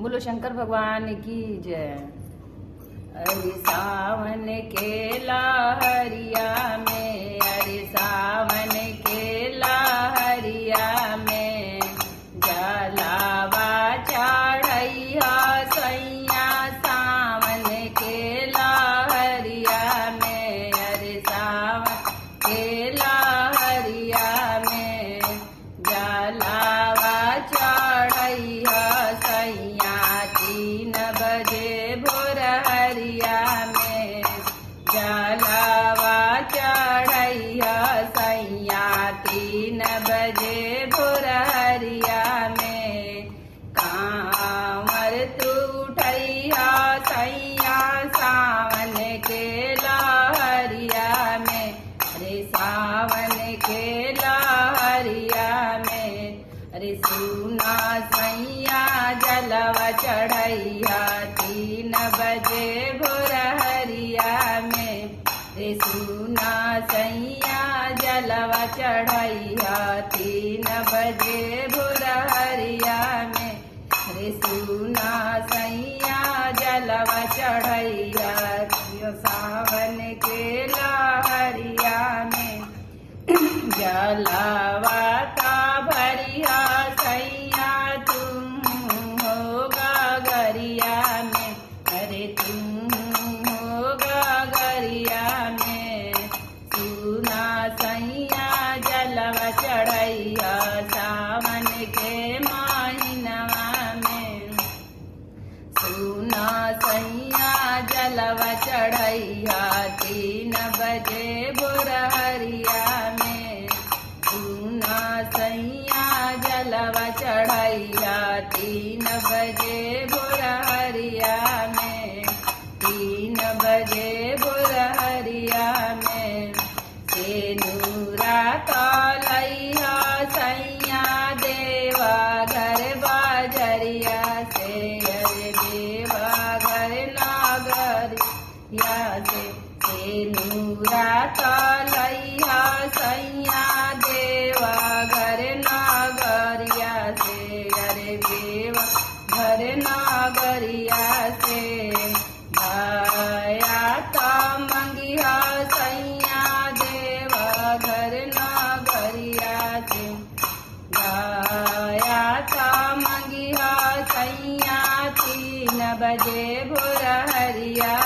बोलो शंकर भगवान की जय। अरे सावन के लहरिया में, अरे सावन के लहरिया में, जलावा चढ़ैया सैया सावन के लहरिया में, अरे सावन के लहरिया में, जलावा चढ़ैया सैया 3 बजे भोर हरिया में, जलावा चढ़ैया सैया 3 बजे भोर हरिया में, कांवर तू उठैया सैया सावन के लहरिया में, अरे सावन के लहरिया में, अरे सुना सैया जलवा चढ़ैया 3 बजे भोर हरिया में, रे सुना सैया जलवा चढ़ैया 3 बजे भोर हरिया में, रे सुना सैया जलवा चढ़ैया सावन के लहरिया में, जलवा का भरिया सैया तुम हो गगरिया में, अरे तुम हो गगरिया में, सुना सैया जलवा चढ़ैया सावन के महीनवा में, सुना सैया जलवा चढ़ैया 3 बजे भोर हरिया में, सुना सैया जलवा चढ़ैया 3 बजे भोर हरिया में, 3 बजे भोर हरिया में, से नूरा कालैया सैया देवा घर बाजरिया से, अरे देवा घर नागरिया से नूरा कालैया सैया देवा घर नागरिया से, अरे देवा घर नागरिया से, भाया ता मंगिया सैया देवा घर नागरिया से, भाया ता मंगिया सैया 3 बजे भोर हरिया